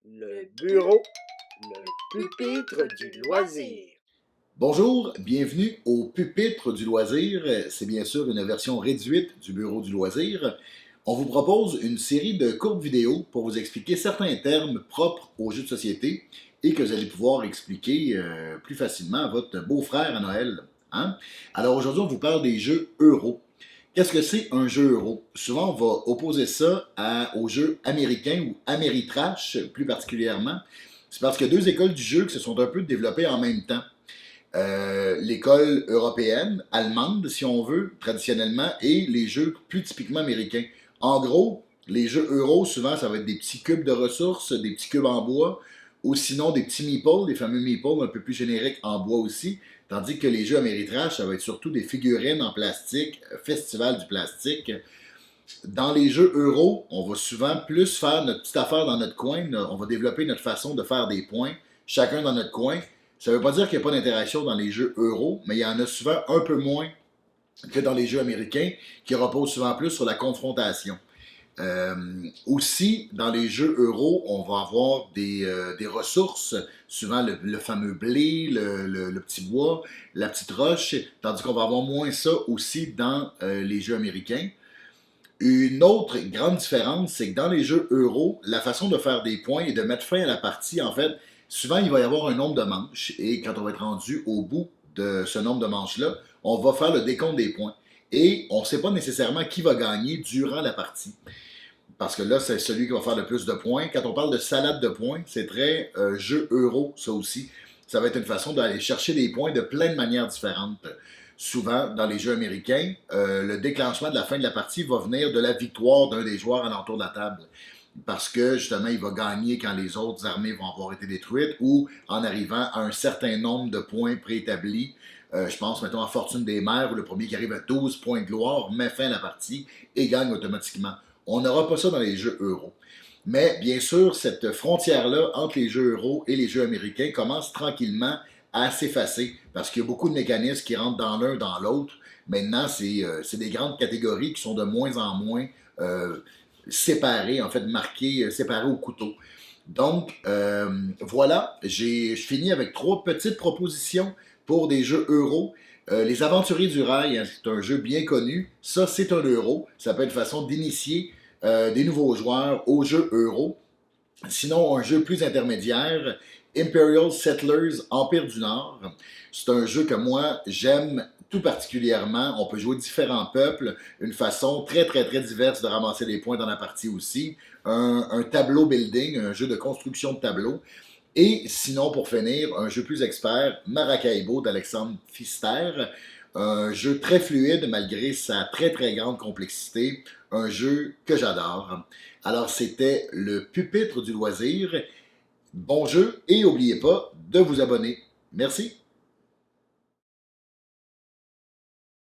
Le bureau, le pupitre du loisir. Bonjour, bienvenue au Pupitre du loisir. C'est bien sûr une version réduite du Bureau du loisir. On vous propose une série de courtes vidéos pour vous expliquer certains termes propres aux jeux de société et que vous allez pouvoir expliquer plus facilement à votre beau-frère à Noël. Hein? Alors aujourd'hui, on vous parle des jeux euro. Qu'est-ce que c'est un jeu euro? Souvent, on va opposer ça aux jeux américains ou Ameritrash plus particulièrement. C'est parce qu'il y a deux écoles du jeu qui se sont un peu développées en même temps. L'école européenne, allemande si on veut, traditionnellement, et les jeux plus typiquement américains. En gros, les jeux euro, souvent, ça va être des petits cubes de ressources, des petits cubes en bois, ou sinon des petits meeples, les fameux meeples un peu plus génériques en bois aussi, tandis que les jeux Ameritrash, ça va être surtout des figurines en plastique, festival du plastique. Dans les jeux euro, on va souvent plus faire notre petite affaire dans notre coin, on va développer notre façon de faire des points, chacun dans notre coin. Ça ne veut pas dire qu'il n'y a pas d'interaction dans les jeux euro, mais il y en a souvent un peu moins que dans les jeux américains, qui reposent souvent plus sur la confrontation. Aussi, dans les jeux euro, on va avoir des ressources, souvent le fameux blé, le petit bois, la petite roche, tandis qu'on va avoir moins ça aussi dans les jeux américains. Une autre grande différence, c'est que dans les jeux euro, la façon de faire des points et de mettre fin à la partie, en fait, souvent il va y avoir un nombre de manches et quand on va être rendu au bout de ce nombre de manches-là, on va faire le décompte des points. Et on ne sait pas nécessairement qui va gagner durant la partie. Parce que là, c'est celui qui va faire le plus de points. Quand on parle de salade de points, c'est très jeu euro, ça aussi. Ça va être une façon d'aller chercher des points de plein de manières différentes. Souvent, dans les jeux américains, le déclenchement de la fin de la partie va venir de la victoire d'un des joueurs alentour de la table. Parce que, justement, il va gagner quand les autres armées vont avoir été détruites ou en arrivant à un certain nombre de points préétablis. Je pense, mettons, à Fortune des mers, où le premier qui arrive à 12 points de gloire met fin à la partie et gagne automatiquement. On n'aura pas ça dans les jeux euro. Mais bien sûr, cette frontière-là entre les jeux euro et les jeux américains commence tranquillement à s'effacer parce qu'il y a beaucoup de mécanismes qui rentrent dans l'un, dans l'autre. Maintenant, c'est des grandes catégories qui sont de moins en moins séparées, en fait, marquées, séparées au couteau. Donc, voilà, je finis avec trois petites propositions pour des jeux euro. Les Aventuriers du Rail, hein, c'est un jeu bien connu. Ça, c'est un euro. Ça peut être une façon d'initier des nouveaux joueurs au jeu euro. Sinon, un jeu plus intermédiaire, Imperial Settlers Empire du Nord. C'est un jeu que moi, j'aime tout particulièrement. On peut jouer différents peuples, une façon très, très, très diverse de ramasser des points dans la partie aussi. Un tableau building, un jeu de construction de tableaux. Et sinon, pour finir, un jeu plus expert, Maracaibo d'Alexandre Pfister. Un jeu très fluide malgré sa très très grande complexité. Un jeu que j'adore. Alors, c'était le pupitre du loisir. Bon jeu et n'oubliez pas de vous abonner. Merci.